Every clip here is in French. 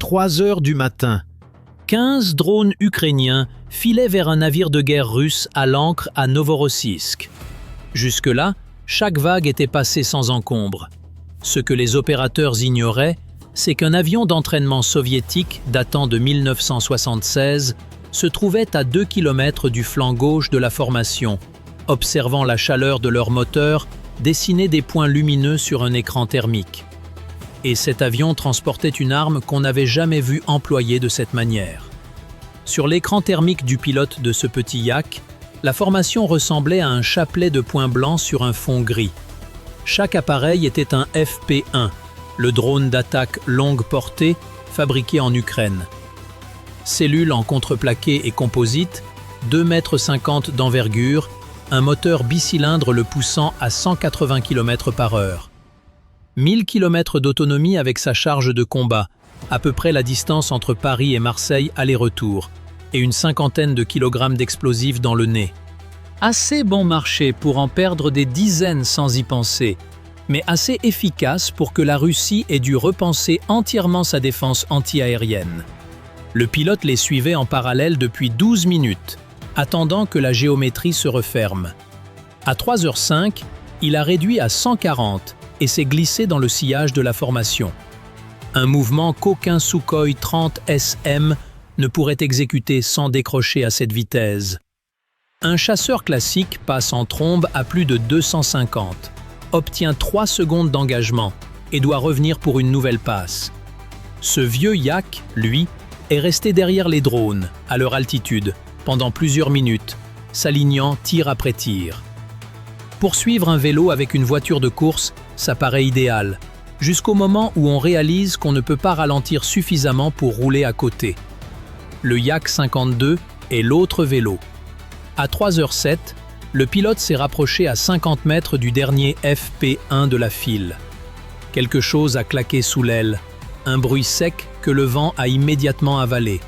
3 heures du matin. 15 drones ukrainiens filaient vers un navire de guerre russe à l'ancre à Novorossiysk. Jusque-là, chaque vague était passée sans encombre. Ce que les opérateurs ignoraient, c'est qu'un avion d'entraînement soviétique datant de 1976 se trouvait à 2 km du flanc gauche de la formation, observant la chaleur de leur moteur dessiner des points lumineux sur un écran thermique. Et cet avion transportait une arme qu'on n'avait jamais vue employée de cette manière. Sur l'écran thermique du pilote de ce petit yak, la formation ressemblait à un chapelet de points blancs sur un fond gris. Chaque appareil était un FP1, le drone d'attaque longue portée fabriqué en Ukraine. Cellule en contreplaqué et composite, 2,50 m d'envergure, un moteur bicylindre le poussant à 180 km/h. 1000 km d'autonomie avec sa charge de combat, à peu près la distance entre Paris et Marseille aller-retour, et une cinquantaine de kilogrammes d'explosifs dans le nez. Assez bon marché pour en perdre des dizaines sans y penser, mais assez efficace pour que la Russie ait dû repenser entièrement sa défense anti-aérienne. Le pilote les suivait en parallèle depuis 12 minutes, attendant que la géométrie se referme. À 3h05, il a réduit à 140 et s'est glissé dans le sillage de la formation. Un mouvement qu'aucun Sukhoi 30 SM ne pourrait exécuter sans décrocher à cette vitesse. Un chasseur classique passe en trombe à plus de 250, obtient 3 secondes d'engagement et doit revenir pour une nouvelle passe. Ce vieux yak, lui, est resté derrière les drones, à leur altitude, pendant plusieurs minutes, s'alignant tir après tir. Poursuivre un vélo avec une voiture de course, ça paraît idéal, jusqu'au moment où on réalise qu'on ne peut pas ralentir suffisamment pour rouler à côté. Le Yak 52 est l'autre vélo. À 3h07, le pilote s'est rapproché à 50 mètres du dernier FP1 de la file. Quelque chose a claqué sous l'aile, un bruit sec que le vent a immédiatement avalé.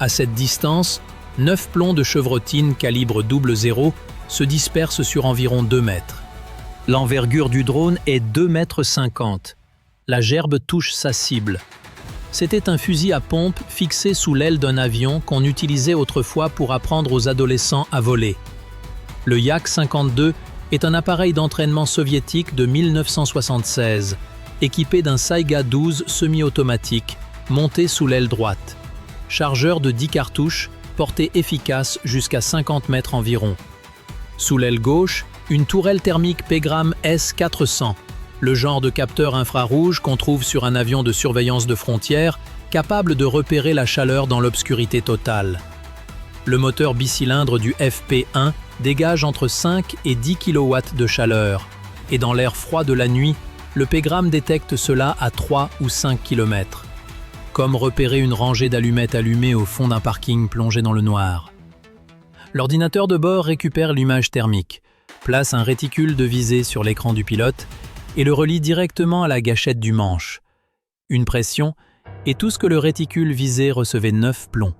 À cette distance, 9 plombs de chevrotine calibre 00 se dispersent sur environ 2 mètres. L'envergure du drone est 2,50 m. La gerbe touche sa cible. C'était un fusil à pompe fixé sous l'aile d'un avion qu'on utilisait autrefois pour apprendre aux adolescents à voler. Le Yak 52 est un appareil d'entraînement soviétique de 1976, équipé d'un Saiga 12 semi-automatique, monté sous l'aile droite. Chargeur de 10 cartouches, portée efficace jusqu'à 50 mètres environ. Sous l'aile gauche, une tourelle thermique Pegram S400, le genre de capteur infrarouge qu'on trouve sur un avion de surveillance de frontières, capable de repérer la chaleur dans l'obscurité totale. Le moteur bicylindre du FP1 dégage entre 5 et 10 kW de chaleur, et dans l'air froid de la nuit, le Pegram détecte cela à 3 ou 5 km. Comme repérer une rangée d'allumettes allumées au fond d'un parking plongé dans le noir. L'ordinateur de bord récupère l'image thermique, place un réticule de visée sur l'écran du pilote et le relie directement à la gâchette du manche. Une pression, et tout ce que le réticule visait recevait 9 plombs.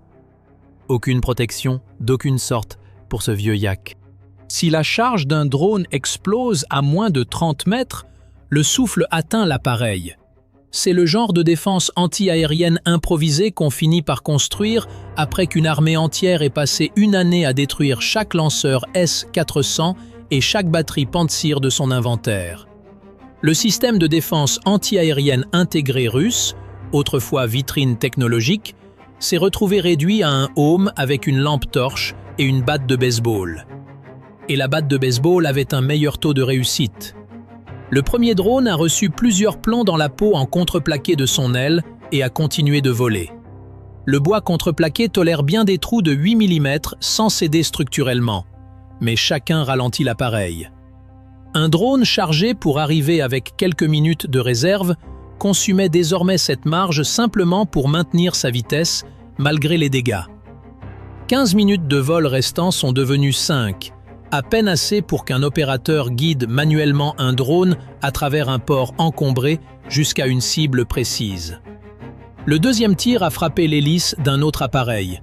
Aucune protection, d'aucune sorte, pour ce vieux yak. Si la charge d'un drone explose à moins de 30 mètres, le souffle atteint l'appareil. C'est le genre de défense anti-aérienne improvisée qu'on finit par construire après qu'une armée entière ait passé une année à détruire chaque lanceur S-400 et chaque batterie Pantsir de son inventaire. Le système de défense anti-aérienne intégré russe, autrefois vitrine technologique, s'est retrouvé réduit à un home avec une lampe torche et une batte de baseball. Et la batte de baseball avait un meilleur taux de réussite. Le premier drone a reçu plusieurs plombs dans la peau en contreplaqué de son aile et a continué de voler. Le bois contreplaqué tolère bien des trous de 8 mm sans céder structurellement, mais chacun ralentit l'appareil. Un drone chargé pour arriver avec quelques minutes de réserve consumait désormais cette marge simplement pour maintenir sa vitesse malgré les dégâts. 15 minutes de vol restants sont devenues 5, à peine assez pour qu'un opérateur guide manuellement un drone à travers un port encombré jusqu'à une cible précise. Le deuxième tir a frappé l'hélice d'un autre appareil.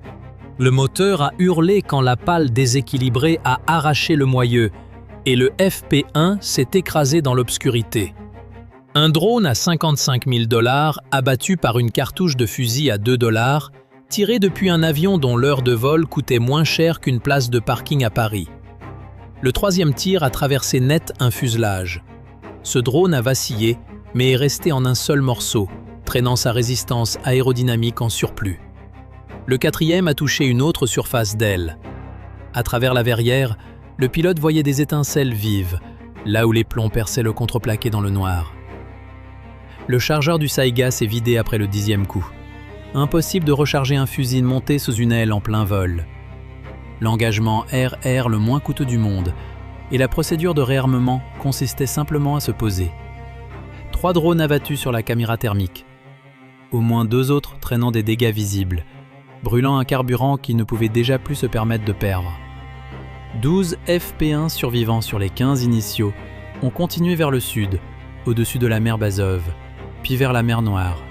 Le moteur a hurlé quand la pale déséquilibrée a arraché le moyeu et le FP1 s'est écrasé dans l'obscurité. Un drone à 55 000 $ abattu par une cartouche de fusil à 2 $, tiré depuis un avion dont l'heure de vol coûtait moins cher qu'une place de parking à Paris. Le troisième tir a traversé net un fuselage. Ce drone a vacillé, mais est resté en un seul morceau, traînant sa résistance aérodynamique en surplus. Le quatrième a touché une autre surface d'aile. À travers la verrière, le pilote voyait des étincelles vives, là où les plombs perçaient le contreplaqué dans le noir. Le chargeur du Saiga s'est vidé après le 10e coup. Impossible de recharger un fusil monté sous une aile en plein vol. L'engagement air-air le moins coûteux du monde, et la procédure de réarmement consistait simplement à se poser. 3 drones abattus sur la caméra thermique. Au moins 2 autres traînant des dégâts visibles, brûlant un carburant qu'ils ne pouvaient déjà plus se permettre de perdre. 12 FP1 survivants sur les 15 initiaux ont continué vers le sud, au-dessus de la mer d'Azov, puis vers la mer Noire.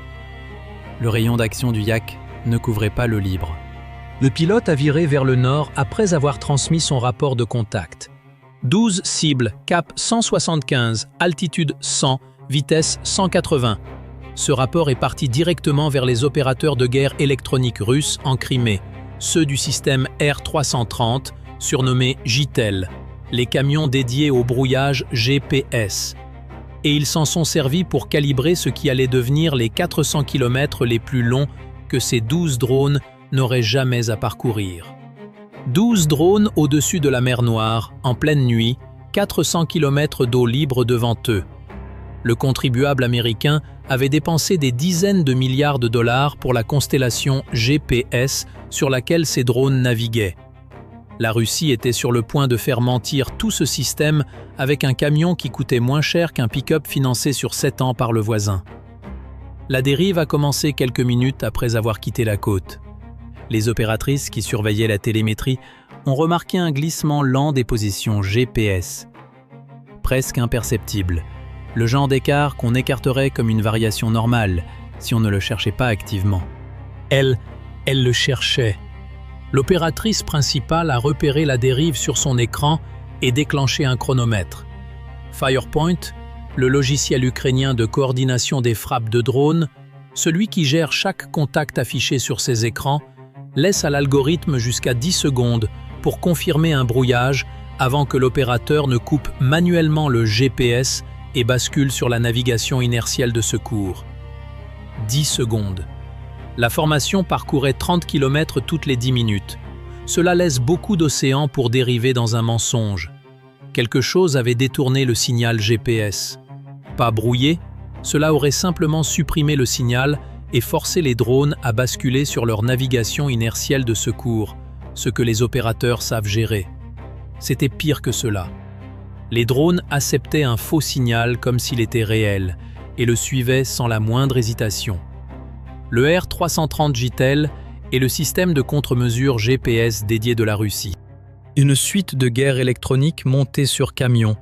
Le rayon d'action du Yak ne couvrait pas le libre. Le pilote a viré vers le nord après avoir transmis son rapport de contact. 12 cibles, cap 175, altitude 100, vitesse 180. Ce rapport est parti directement vers les opérateurs de guerre électronique russes en Crimée, ceux du système R330, surnommés JITEL, les camions dédiés au brouillage GPS. Et ils s'en sont servis pour calibrer ce qui allait devenir les 400 km les plus longs que ces 12 drones n'auraient jamais à parcourir. 12 drones au-dessus de la mer Noire, en pleine nuit, 400 km d'eau libre devant eux. Le contribuable américain avait dépensé des dizaines de milliards de dollars pour la constellation GPS sur laquelle ces drones naviguaient. La Russie était sur le point de faire mentir tout ce système avec un camion qui coûtait moins cher qu'un pick-up financé sur 7 ans par le voisin. La dérive a commencé quelques minutes après avoir quitté la côte. Les opératrices qui surveillaient la télémétrie ont remarqué un glissement lent des positions GPS. Presque imperceptible, le genre d'écart qu'on écarterait comme une variation normale si on ne le cherchait pas activement. Elle le cherchait. L'opératrice principale a repéré la dérive sur son écran et déclenché un chronomètre. Firepoint, le logiciel ukrainien de coordination des frappes de drones, celui qui gère chaque contact affiché sur ses écrans, laisse à l'algorithme jusqu'à 10 secondes pour confirmer un brouillage avant que l'opérateur ne coupe manuellement le GPS et bascule sur la navigation inertielle de secours. 10 secondes. La formation parcourait 30 km toutes les 10 minutes. Cela laisse beaucoup d'océans pour dériver dans un mensonge. Quelque chose avait détourné le signal GPS. Pas brouillé, cela aurait simplement supprimé le signal et forcé les drones à basculer sur leur navigation inertielle de secours, ce que les opérateurs savent gérer. C'était pire que cela. Les drones acceptaient un faux signal comme s'il était réel et le suivaient sans la moindre hésitation. Le R330 JITEL est le système de contre-mesure GPS dédié de la Russie. Une suite de guerres électroniques montées sur camion,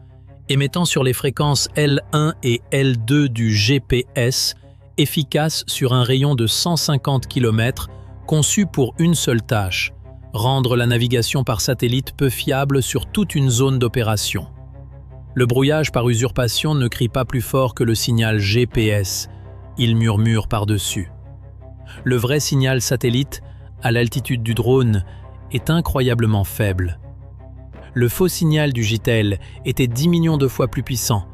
émettant sur les fréquences L1 et L2 du GPS, efficace sur un rayon de 150 km, conçu pour une seule tâche, rendre la navigation par satellite peu fiable sur toute une zone d'opération. Le brouillage par usurpation ne crie pas plus fort que le signal GPS, il murmure par-dessus. Le vrai signal satellite, à l'altitude du drone, est incroyablement faible. Le faux signal du JITEL était 10 millions de fois plus puissant,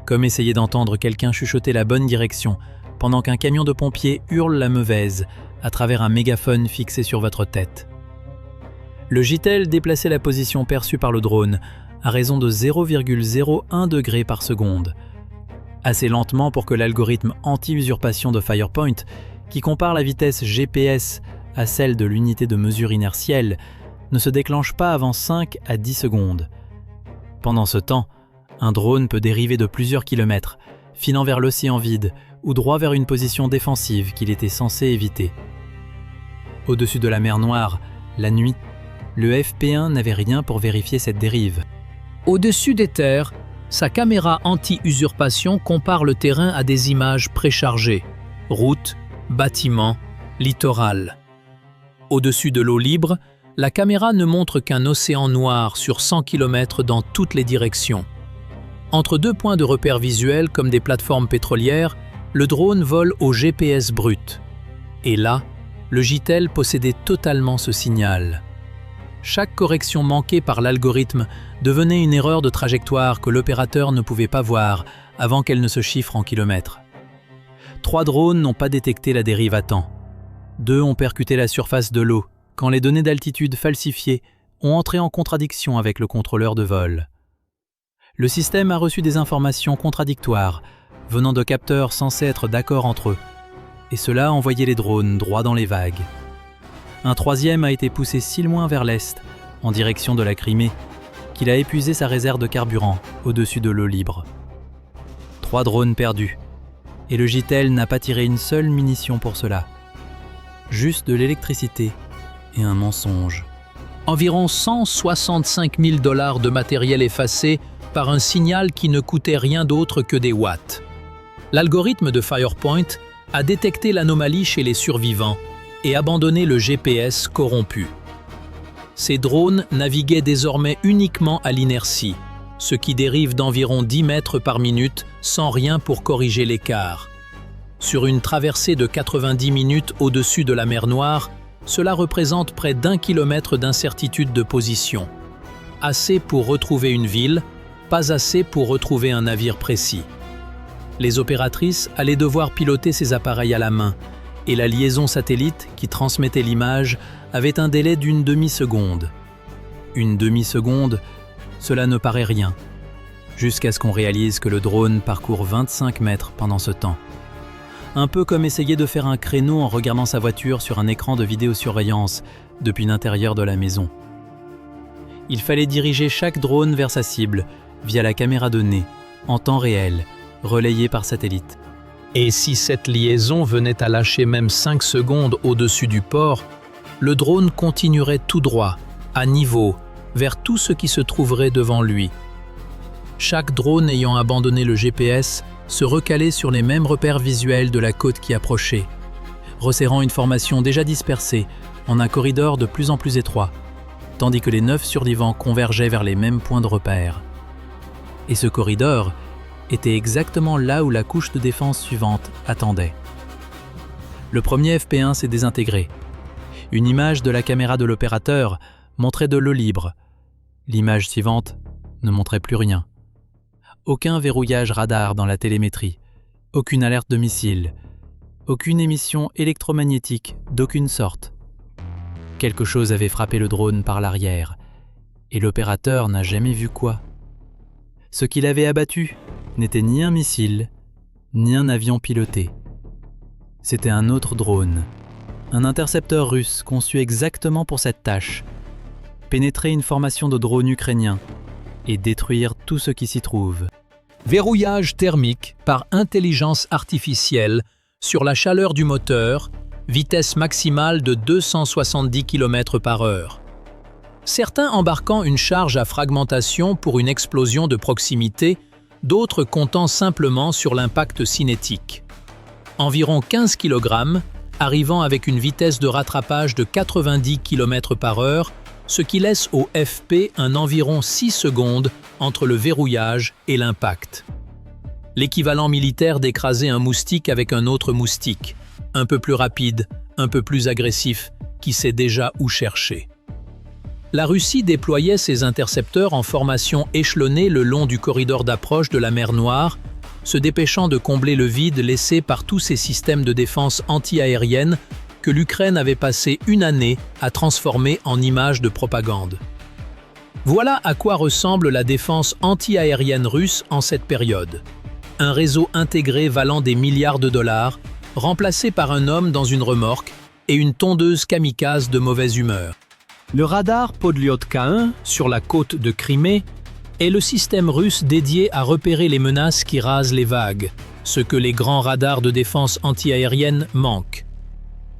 comme essayer d'entendre quelqu'un chuchoter la bonne direction pendant qu'un camion de pompiers hurle la mauvaise à travers un mégaphone fixé sur votre tête. Le JITEL déplaçait la position perçue par le drone à raison de 0,01 degré par seconde, assez lentement pour que l'algorithme anti-usurpation de Firepoint, qui compare la vitesse GPS à celle de l'unité de mesure inertielle, ne se déclenche pas avant 5 à 10 secondes. Pendant ce temps, un drone peut dériver de plusieurs kilomètres, filant vers l'océan vide ou droit vers une position défensive qu'il était censé éviter. Au-dessus de la mer Noire, la nuit, le FP1 n'avait rien pour vérifier cette dérive. Au-dessus des terres, sa caméra anti-usurpation compare le terrain à des images préchargées. Routes, bâtiments, littoral. Au-dessus de l'eau libre, la caméra ne montre qu'un océan noir sur 100 km dans toutes les directions. Entre deux points de repère visuels comme des plateformes pétrolières, le drone vole au GPS brut. Et là, le JTEL possédait totalement ce signal. Chaque correction manquée par l'algorithme devenait une erreur de trajectoire que l'opérateur ne pouvait pas voir avant qu'elle ne se chiffre en kilomètres. 3 drones n'ont pas détecté la dérive à temps. 2 ont percuté la surface de l'eau quand les données d'altitude falsifiées ont entré en contradiction avec le contrôleur de vol. Le système a reçu des informations contradictoires venant de capteurs censés être d'accord entre eux, et cela a envoyé les drones droit dans les vagues. Un 3e a été poussé si loin vers l'est, en direction de la Crimée, qu'il a épuisé sa réserve de carburant au-dessus de l'eau libre. 3 drones perdus, et le JTEL n'a pas tiré une seule munition pour cela. Juste de l'électricité et un mensonge. Environ 165 000 $ de matériel effacé par un signal qui ne coûtait rien d'autre que des watts. L'algorithme de Firepoint a détecté l'anomalie chez les survivants et abandonné le GPS corrompu. Ces drones naviguaient désormais uniquement à l'inertie, ce qui dérive d'environ 10 mètres par minute sans rien pour corriger l'écart. Sur une traversée de 90 minutes au-dessus de la mer Noire, cela représente près d'1 kilomètre d'incertitude de position. Assez pour retrouver une ville, pas assez pour retrouver un navire précis. Les opératrices allaient devoir piloter ces appareils à la main, et la liaison satellite qui transmettait l'image avait un délai d'une demi-seconde. Une demi-seconde, cela ne paraît rien, jusqu'à ce qu'on réalise que le drone parcourt 25 mètres pendant ce temps. Un peu comme essayer de faire un créneau en regardant sa voiture sur un écran de vidéosurveillance depuis l'intérieur de la maison. Il fallait diriger chaque drone vers sa cible via la caméra de nez, en temps réel, relayée par satellite. Et si cette liaison venait à lâcher même 5 secondes au-dessus du port, le drone continuerait tout droit, à niveau, vers tout ce qui se trouverait devant lui. Chaque drone ayant abandonné le GPS se recalait sur les mêmes repères visuels de la côte qui approchait, resserrant une formation déjà dispersée en un corridor de plus en plus étroit, tandis que les 9 survivants convergeaient vers les mêmes points de repère. Et ce corridor était exactement là où la couche de défense suivante attendait. Le premier FP1 s'est désintégré. Une image de la caméra de l'opérateur montrait de l'eau libre. L'image suivante ne montrait plus rien. Aucun verrouillage radar dans la télémétrie, aucune alerte de missile, aucune émission électromagnétique d'aucune sorte. Quelque chose avait frappé le drone par l'arrière, et l'opérateur n'a jamais vu quoi. Ce qu'il avait abattu n'était ni un missile, ni un avion piloté. C'était un autre drone, un intercepteur russe conçu exactement pour cette tâche, pénétrer une formation de drones ukrainiens et détruire tout ce qui s'y trouve. Verrouillage thermique par intelligence artificielle sur la chaleur du moteur, vitesse maximale de 270 km/h. Certains embarquant une charge à fragmentation pour une explosion de proximité, d'autres comptant simplement sur l'impact cinétique. Environ 15 kg, arrivant avec une vitesse de rattrapage de 90 km/h, ce qui laisse au FP un environ 6 secondes entre le verrouillage et l'impact. L'équivalent militaire d'écraser un moustique avec un autre moustique, un peu plus rapide, un peu plus agressif, qui sait déjà où chercher. La Russie déployait ses intercepteurs en formation échelonnée le long du corridor d'approche de la mer Noire, se dépêchant de combler le vide laissé par tous ces systèmes de défense anti-aérienne que l'Ukraine avait passé une année à transformer en images de propagande. Voilà à quoi ressemble la défense anti-aérienne russe en cette période. Un réseau intégré valant des milliards de dollars, remplacé par un homme dans une remorque et une tondeuse kamikaze de mauvaise humeur. Le radar Podliotka-1 sur la côte de Crimée est le système russe dédié à repérer les menaces qui rasent les vagues, ce que les grands radars de défense anti-aérienne manquent.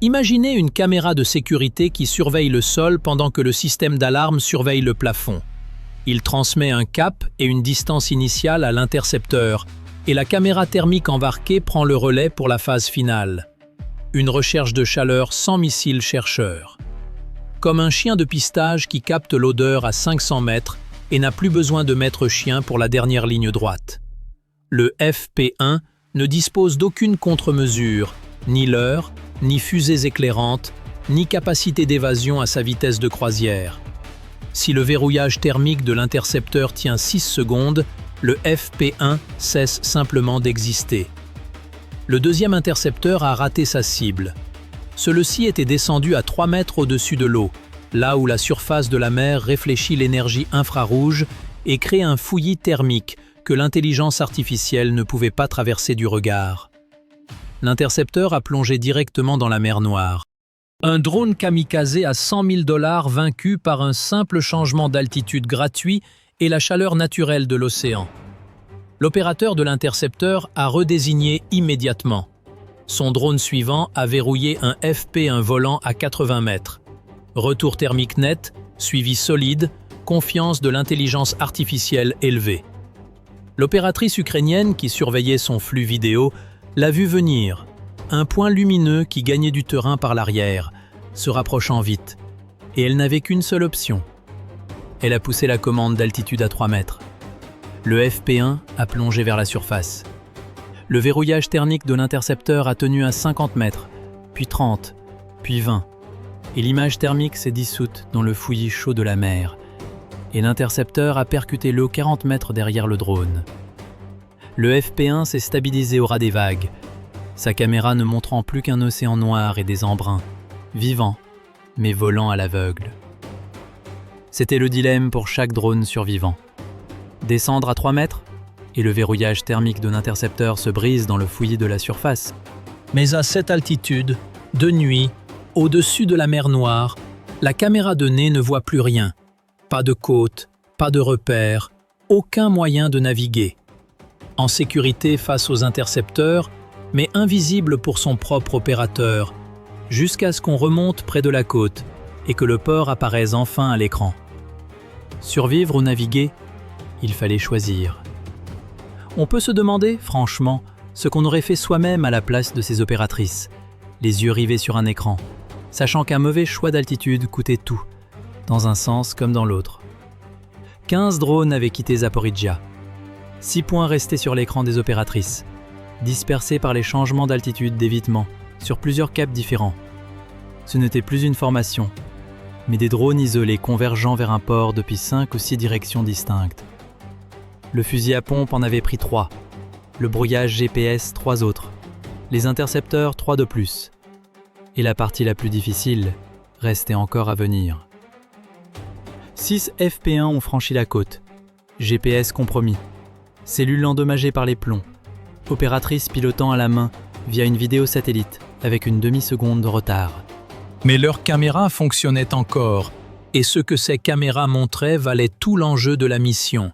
Imaginez une caméra de sécurité qui surveille le sol pendant que le système d'alarme surveille le plafond. Il transmet un cap et une distance initiale à l'intercepteur, et la caméra thermique embarquée prend le relais pour la phase finale. Une recherche de chaleur sans missile chercheur. Comme un chien de pistage qui capte l'odeur à 500 mètres et n'a plus besoin de maître chien pour la dernière ligne droite. Le FP1 ne dispose d'aucune contre-mesure, ni leurre, ni fusées éclairantes, ni capacité d'évasion à sa vitesse de croisière. Si le verrouillage thermique de l'intercepteur tient 6 secondes, le FP1 cesse simplement d'exister. Le deuxième intercepteur a raté sa cible. Celui-ci était descendu à 3 mètres au-dessus de l'eau, là où la surface de la mer réfléchit l'énergie infrarouge et crée un fouillis thermique que l'intelligence artificielle ne pouvait pas traverser du regard. L'intercepteur a plongé directement dans la mer Noire. Un drone kamikaze à 100 000 $ vaincu par un simple changement d'altitude gratuit et la chaleur naturelle de l'océan. L'opérateur de l'intercepteur a redésigné immédiatement. Son drone suivant a verrouillé un FP1 volant à 80 mètres. Retour thermique net, suivi solide, confiance de l'intelligence artificielle élevée. L'opératrice ukrainienne qui surveillait son flux vidéo l'a vu venir, un point lumineux qui gagnait du terrain par l'arrière, se rapprochant vite. Et elle n'avait qu'une seule option. Elle a poussé la commande d'altitude à 3 mètres. Le FP1 a plongé vers la surface. Le verrouillage thermique de l'intercepteur a tenu à 50 mètres, puis 30, puis 20. Et l'image thermique s'est dissoute dans le fouillis chaud de la mer. Et l'intercepteur a percuté l'eau 40 mètres derrière le drone. Le FP1 s'est stabilisé au ras des vagues, sa caméra ne montrant plus qu'un océan noir et des embruns, vivant, mais volant à l'aveugle. C'était le dilemme pour chaque drone survivant. Descendre à 3 mètres, et le verrouillage thermique de l'intercepteur se brise dans le fouillis de la surface. Mais à cette altitude, de nuit, au-dessus de la mer Noire, la caméra de nez ne voit plus rien. Pas de côte, pas de repères, aucun moyen de naviguer. En sécurité face aux intercepteurs, mais invisible pour son propre opérateur, jusqu'à ce qu'on remonte près de la côte et que le port apparaisse enfin à l'écran. Survivre ou naviguer, il fallait choisir. On peut se demander, franchement, ce qu'on aurait fait soi-même à la place de ces opératrices, les yeux rivés sur un écran, sachant qu'un mauvais choix d'altitude coûtait tout, dans un sens comme dans l'autre. 15 drones avaient quitté Zaporizhzhia. 6 points restaient sur l'écran des opératrices, dispersés par les changements d'altitude d'évitement sur plusieurs caps différents. Ce n'était plus une formation, mais des drones isolés convergeant vers un port depuis 5 ou 6 directions distinctes. Le fusil à pompe en avait pris 3, le brouillage GPS 3 autres, les intercepteurs 3 de plus. Et la partie la plus difficile restait encore à venir. 6 FP1 ont franchi la côte, GPS compromis, cellules endommagées par les plombs, opératrice pilotant à la main via une vidéo satellite avec une demi-seconde de retard. Mais leurs caméras fonctionnaient encore, et ce que ces caméras montraient valait tout l'enjeu de la mission.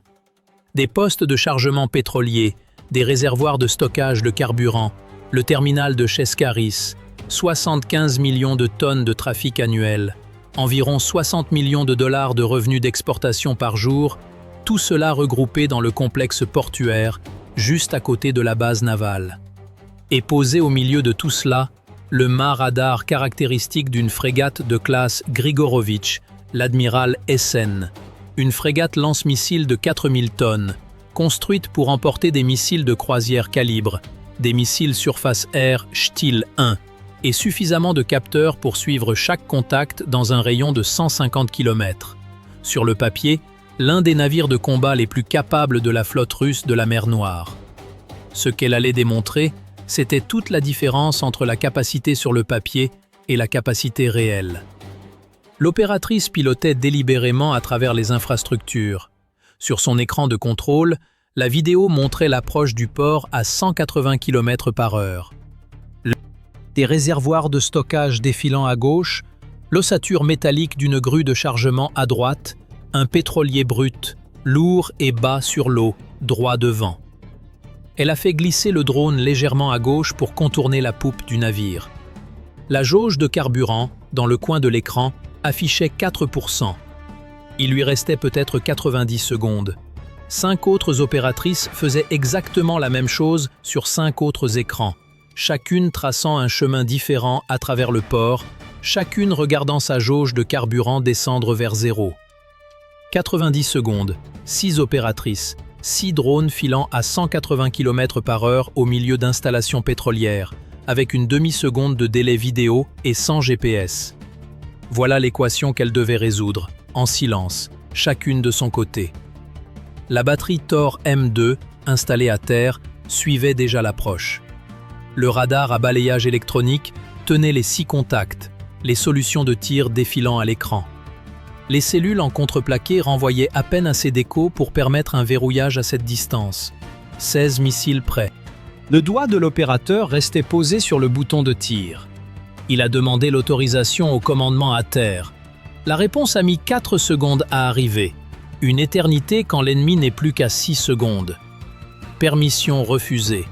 Des postes de chargement pétrolier, des réservoirs de stockage de carburant, le terminal de Chescaris, 75 millions de tonnes de trafic annuel, environ 60 millions de dollars de revenus d'exportation par jour, tout cela regroupé dans le complexe portuaire, juste à côté de la base navale. Et posé au milieu de tout cela, le mât radar caractéristique d'une frégate de classe Grigorovitch, l'admiral Essen, une frégate lance-missiles de 4000 tonnes, construite pour emporter des missiles de croisière calibre, des missiles surface-air Stil 1, et suffisamment de capteurs pour suivre chaque contact dans un rayon de 150 km. Sur le papier, l'un des navires de combat les plus capables de la flotte russe de la mer Noire. Ce qu'elle allait démontrer, c'était toute la différence entre la capacité sur le papier et la capacité réelle. L'opératrice pilotait délibérément à travers les infrastructures. Sur son écran de contrôle, la vidéo montrait l'approche du port à 180 km/h. Des réservoirs de stockage défilant à gauche, l'ossature métallique d'une grue de chargement à droite, un pétrolier brut, lourd et bas sur l'eau, droit devant. Elle a fait glisser le drone légèrement à gauche pour contourner la poupe du navire. La jauge de carburant, dans le coin de l'écran, affichait 4%. Il lui restait peut-être 90 secondes. 5 autres opératrices faisaient exactement la même chose sur 5 autres écrans, chacune traçant un chemin différent à travers le port, chacune regardant sa jauge de carburant descendre vers 0. 90 secondes, 6 opératrices, 6 drones filant à 180 km/h au milieu d'installations pétrolières, avec une demi-seconde de délai vidéo et sans GPS. Voilà l'équation qu'elle devait résoudre, en silence, chacune de son côté. La batterie Thor M2, installée à terre, suivait déjà l'approche. Le radar à balayage électronique tenait les 6 contacts, les solutions de tir défilant à l'écran. Les cellules en contreplaqué renvoyaient à peine assez d'écho pour permettre un verrouillage à cette distance. 16 missiles prêts. Le doigt de l'opérateur restait posé sur le bouton de tir. Il a demandé l'autorisation au commandement à terre. La réponse a mis 4 secondes à arriver. Une éternité quand l'ennemi n'est plus qu'à 6 secondes. Permission refusée.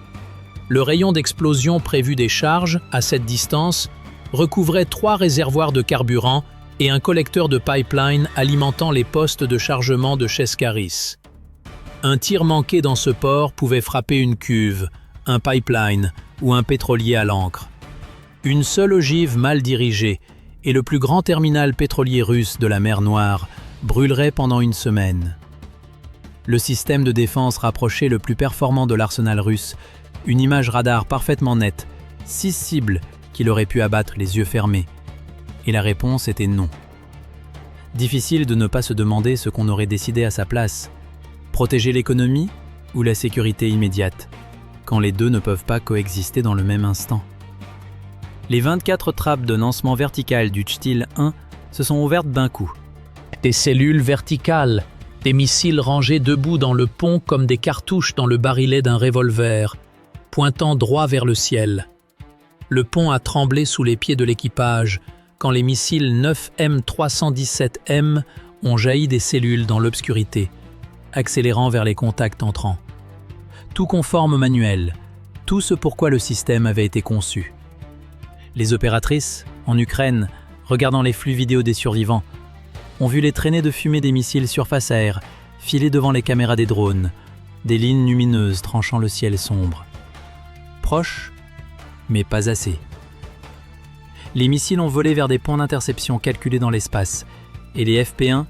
Le rayon d'explosion prévu des charges, à cette distance, recouvrait 3 réservoirs de carburant et un collecteur de pipeline alimentant les postes de chargement de Cheskaris. Un tir manqué dans ce port pouvait frapper une cuve, un pipeline ou un pétrolier à l'ancre. Une seule ogive mal dirigée et le plus grand terminal pétrolier russe de la mer Noire brûlerait pendant une semaine. Le système de défense rapproché le plus performant de l'arsenal russe, une image radar parfaitement nette, 6 cibles qu'il aurait pu abattre les yeux fermés. Et la réponse était non. Difficile de ne pas se demander ce qu'on aurait décidé à sa place. Protéger l'économie ou la sécurité immédiate, quand les deux ne peuvent pas coexister dans le même instant. Les 24 trappes de lancement vertical du Tchtil 1 se sont ouvertes d'un coup. Des cellules verticales, des missiles rangés debout dans le pont comme des cartouches dans le barillet d'un revolver, pointant droit vers le ciel. Le pont a tremblé sous les pieds de l'équipage quand les missiles 9M317M ont jailli des cellules dans l'obscurité, accélérant vers les contacts entrants. Tout conforme au manuel, tout ce pourquoi le système avait été conçu. Les opératrices, en Ukraine, regardant les flux vidéo des survivants, ont vu les traînées de fumée des missiles surface-air filer devant les caméras des drones, des lignes lumineuses tranchant le ciel sombre. Proche, mais pas assez. Les missiles ont volé vers des points d'interception calculés dans l'espace, et les FP1,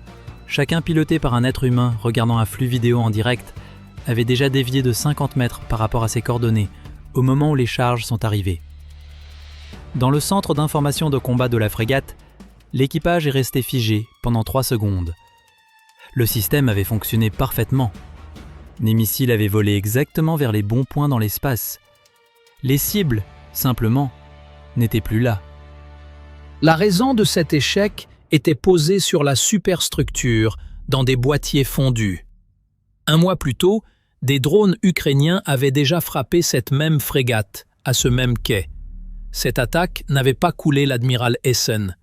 chacun piloté par un être humain regardant un flux vidéo en direct, avaient déjà dévié de 50 mètres par rapport à ces coordonnées au moment où les charges sont arrivées. Dans le centre d'information de combat de la frégate, l'équipage est resté figé pendant 3 secondes. Le système avait fonctionné parfaitement. Les missiles avaient volé exactement vers les bons points dans l'espace. Les cibles, simplement, n'étaient plus là. La raison de cet échec était posée sur la superstructure dans des boîtiers fondus. 1 mois plus tôt, des drones ukrainiens avaient déjà frappé cette même frégate, à ce même quai. Cette attaque n'avait pas coulé l'admiral Essen,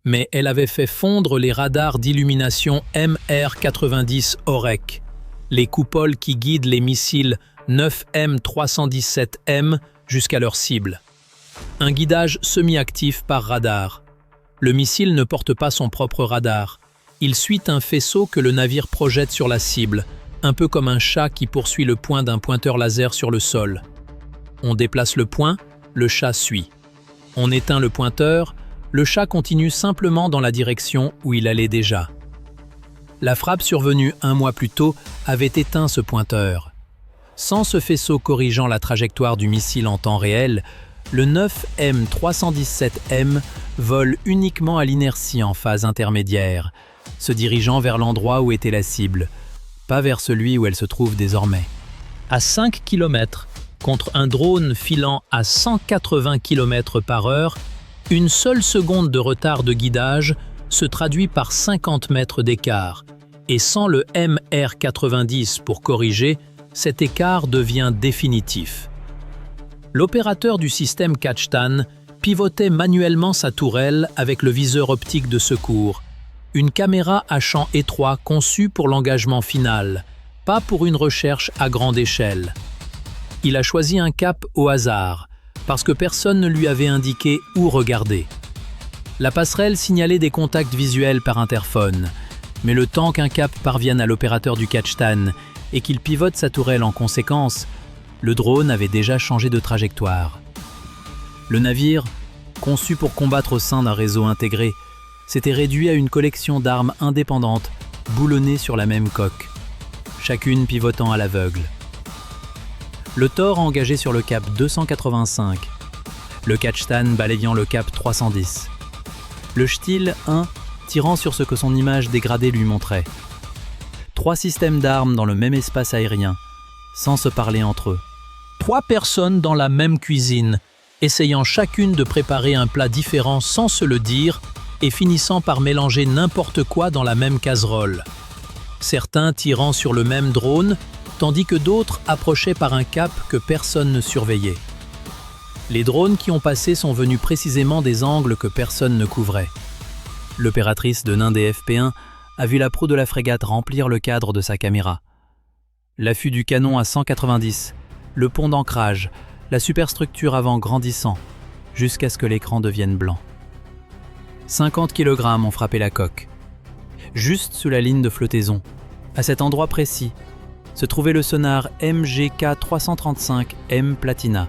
mais elle avait fait fondre les radars d'illumination MR-90 Orek, les coupoles qui guident les missiles 9M317M jusqu'à leur cible. Un guidage semi-actif par radar. Le missile ne porte pas son propre radar. Il suit un faisceau que le navire projette sur la cible, un peu comme un chat qui poursuit le point d'un pointeur laser sur le sol. On déplace le point, le chat suit. On éteint le pointeur, le chat continue simplement dans la direction où il allait déjà. La frappe survenue 1 mois plus tôt avait éteint ce pointeur. Sans ce faisceau corrigeant la trajectoire du missile en temps réel, le 9M317M vole uniquement à l'inertie en phase intermédiaire, se dirigeant vers l'endroit où était la cible, pas vers celui où elle se trouve désormais. À 5 km, contre un drone filant à 180 km/h, une seule seconde de retard de guidage se traduit par 50 mètres d'écart, et sans le MR-90 pour corriger, cet écart devient définitif. L'opérateur du système Kachtan pivotait manuellement sa tourelle avec le viseur optique de secours, une caméra à champ étroit conçue pour l'engagement final, pas pour une recherche à grande échelle. Il a choisi un cap au hasard, parce que personne ne lui avait indiqué où regarder. La passerelle signalait des contacts visuels par interphone, mais le temps qu'un cap parvienne à l'opérateur du Kachtan et qu'il pivote sa tourelle en conséquence, le drone avait déjà changé de trajectoire. Le navire, conçu pour combattre au sein d'un réseau intégré, s'était réduit à une collection d'armes indépendantes boulonnées sur la même coque, chacune pivotant à l'aveugle. Le Thor engagé sur le cap 285, le Kajtan balayant le cap 310, le Shtil 1 tirant sur ce que son image dégradée lui montrait. 3 systèmes d'armes dans le même espace aérien, sans se parler entre eux. 3 personnes dans la même cuisine, essayant chacune de préparer un plat différent sans se le dire et finissant par mélanger n'importe quoi dans la même casserole. Certains tirant sur le même drone, tandis que d'autres approchaient par un cap que personne ne surveillait. Les drones qui ont passé sont venus précisément des angles que personne ne couvrait. L'opératrice de l'un des FP1 a vu la proue de la frégate remplir le cadre de sa caméra. L'affût du canon à 190, le pont d'ancrage, la superstructure avant grandissant, jusqu'à ce que l'écran devienne blanc. 50 kg ont frappé la coque. Juste sous la ligne de flottaison, à cet endroit précis, se trouvait le sonar MGK-335M Platina,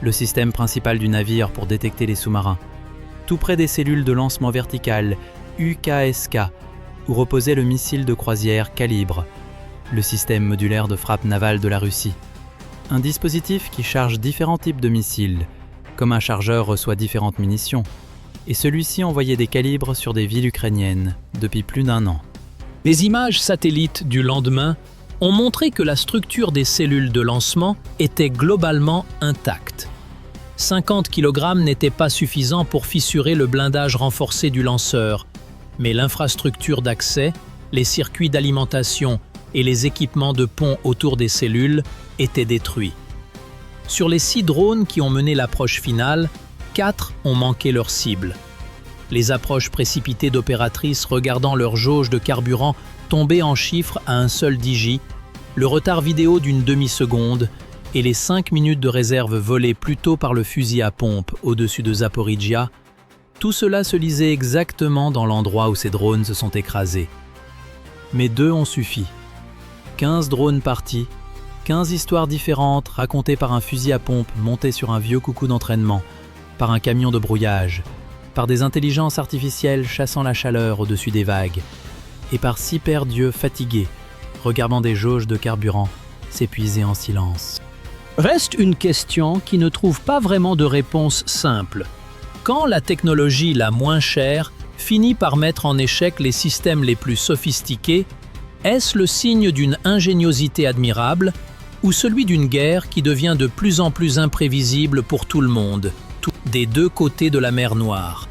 le système principal du navire pour détecter les sous-marins, tout près des cellules de lancement vertical UKSK, où reposait le missile de croisière Calibre, le système modulaire de frappe navale de la Russie. Un dispositif qui charge différents types de missiles, comme un chargeur reçoit différentes munitions, et celui-ci envoyait des calibres sur des villes ukrainiennes depuis plus d'1 an. Les images satellites du lendemain ont montré que la structure des cellules de lancement était globalement intacte. 50 kg n'étaient pas suffisants pour fissurer le blindage renforcé du lanceur, mais l'infrastructure d'accès, les circuits d'alimentation et les équipements de pont autour des cellules étaient détruits. Sur les 6 drones qui ont mené l'approche finale, 4 ont manqué leur cible. Les approches précipitées d'opératrices regardant leur jauge de carburant tomber en chiffres à un seul digi, le retard vidéo d'une demi-seconde et les 5 minutes de réserve volées plus tôt par le fusil à pompe au-dessus de Zaporizhia, tout cela se lisait exactement dans l'endroit où ces drones se sont écrasés. Mais 2 ont suffi. 15 drones partis, 15 histoires différentes racontées par un fusil à pompe monté sur un vieux coucou d'entraînement, par un camion de brouillage, par des intelligences artificielles chassant la chaleur au-dessus des vagues, et par 6 paires d'yeux fatigués, regardant des jauges de carburant s'épuiser en silence. Reste une question qui ne trouve pas vraiment de réponse simple. Quand la technologie la moins chère finit par mettre en échec les systèmes les plus sophistiqués, est-ce le signe d'une ingéniosité admirable ou celui d'une guerre qui devient de plus en plus imprévisible pour tout le monde, des 2 côtés de la mer Noire?